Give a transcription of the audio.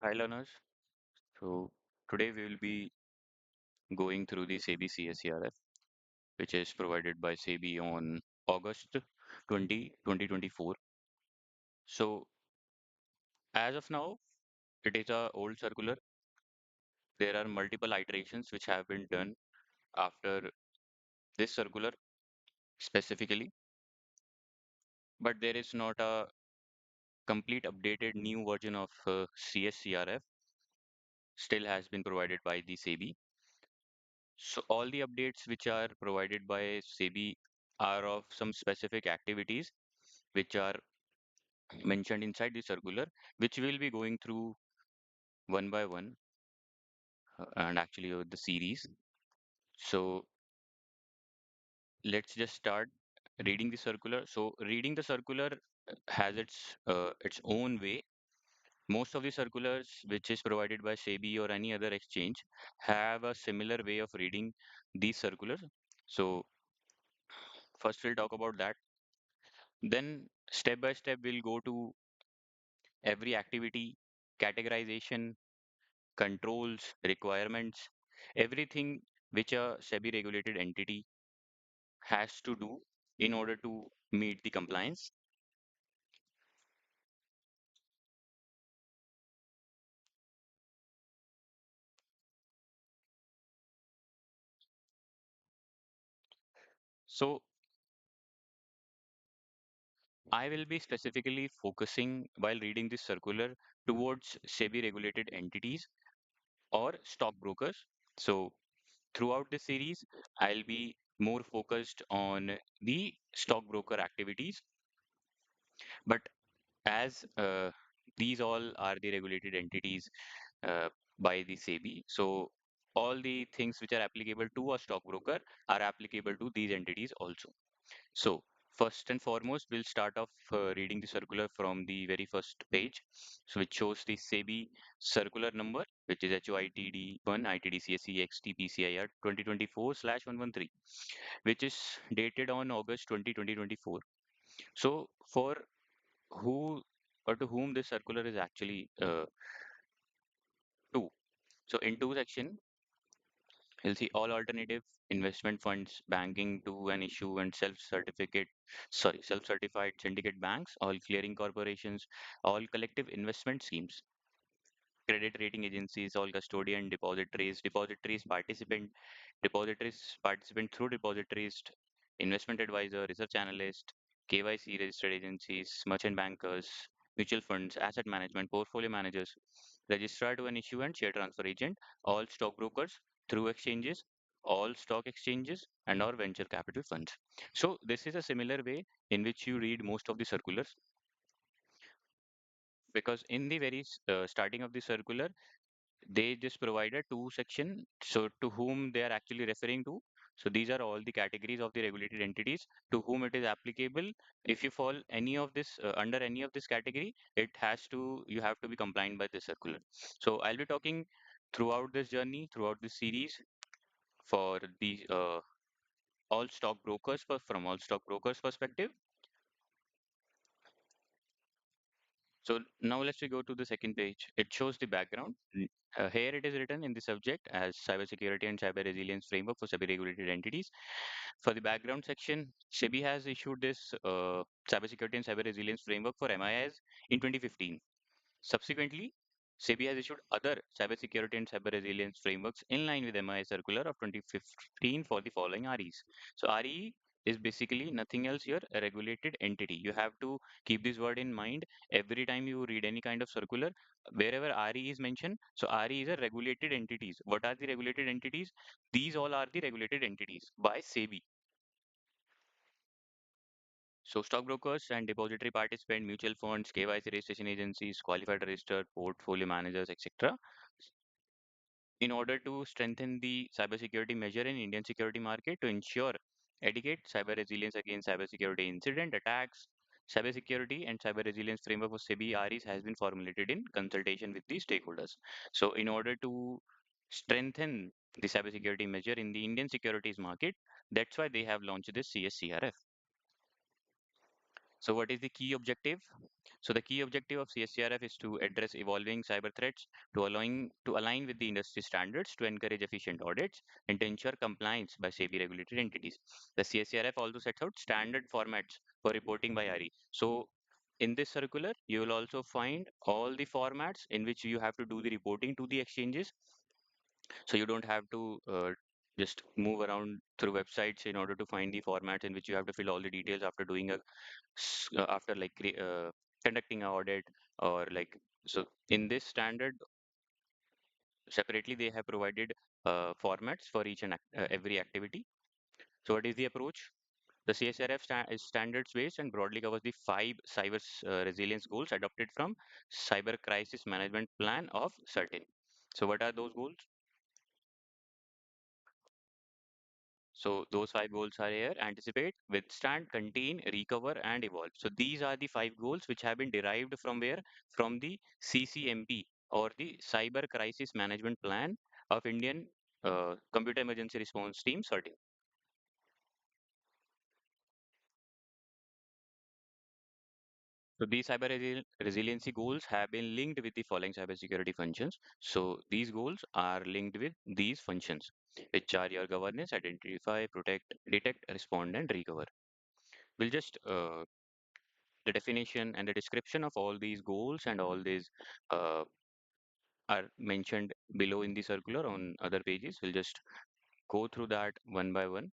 Hi learners. So today we will be going through the SEBI CSCRF, which is provided by SEBI on August 20, 2024. So as of now, it is a old circular. There are multiple iterations which have been done after this circular specifically, but there is not a complete updated new version of CSCRF still has been provided by the SEBI. So all the updates which are provided by SEBI are of some specific activities which are mentioned inside the circular, which we'll be going through one by one and actually the series. So let's just start reading the circular. So reading the circular has its own way. Most of the circulars which is provided by SEBI or any other exchange have a similar way of reading these circulars. So first we'll talk about that. Then step by step we'll go to every activity, categorization, controls, requirements, everything which a SEBI regulated entity has to do in order to meet the compliance. So I will be specifically focusing while reading this circular towards SEBI regulated entities or stockbrokers. So throughout this series, I'll be more focused on the stockbroker activities. But as these all are the regulated entities uh, by the SEBI. So all the things which are applicable to a stockbroker are applicable to these entities also. So first and foremost, we'll start off reading the circular from the very first page, so which shows the SEBI circular number, which is HOITD1 ITD-CSE 2024/113, which is dated on August 20, 2024. So for who or to whom this circular is actually to. So in two section, you'll see all alternative investment funds, banking to and issue and self-certified syndicate banks, all clearing corporations, all collective investment schemes, credit rating agencies, all custodian, depositories participant through depositories, investment advisor, research analyst, KYC registered agencies, merchant bankers, mutual funds, asset management, portfolio managers, registrar to an issue and share transfer agent, all stockbrokers through exchanges, all stock exchanges, and or venture capital funds. So this is a similar way in which you read most of the circulars, because in the very starting of the circular, they just provided two section, so to whom they are actually referring to. So these are all the categories of the regulated entities to whom it is applicable. If you fall any of this under any of this category, you have to be compliant by this circular. So I'll be talking throughout this journey, throughout this series, for the all stockbrokers, from all stockbrokers perspective. So now let's we go to the second page. It shows the background. Here it is written in the subject as cybersecurity and cyber resilience framework for SEBI regulated entities. For the background section, SEBI has issued this cybersecurity and cyber resilience framework for MIS in 2015. Subsequently, SEBI has issued other cybersecurity and cyber resilience frameworks in line with MIS circular of 2015 for the following REs. So RE is basically nothing else here, a regulated entity. You have to keep this word in mind every time you read any kind of circular. Wherever RE is mentioned, so RE is a regulated entities. What are the regulated entities? These all are the regulated entities by SEBI. So stockbrokers and depository participant, mutual funds, KYC registration agencies, qualified registered portfolio managers, etc. In order to strengthen the cybersecurity measure in Indian security market to ensure adequate cyber resilience against cybersecurity incident attacks, cybersecurity and cyber resilience framework for SEBI REs has been formulated in consultation with the stakeholders. So in order to strengthen the cybersecurity measure in the Indian securities market, that's why they have launched this CSCRF. So what is the key objective? So the key objective of CSCRF is to address evolving cyber threats, to align with the industry standards, to encourage efficient audits, and to ensure compliance by SEBI regulated entities. The CSCRF also sets out standard formats for reporting by RE. So in this circular, you will also find all the formats in which you have to do the reporting to the exchanges. So you don't have to just move around through websites in order to find the formats in which you have to fill all the details after doing after like conducting an audit or like. So in this standard, separately they have provided formats for each and every activity. So what is the approach? The CSRF is standards based and broadly covers the five cyber resilience goals adopted from cyber crisis management plan of certain. So what are those goals? So those five goals are here: anticipate, withstand, contain, recover, and evolve. So these are the five goals which have been derived from where? From the CCMP, or the Cyber Crisis Management Plan of Indian Computer Emergency Response Team, CERTIN. So these resiliency goals have been linked with the following cybersecurity functions. So these goals are linked with these functions, which are your governance, identify, protect, detect, respond, and recover. We'll just the definition and the description of all these goals and all these uh, are mentioned below in the circular on other pages. We'll just go through that one by one.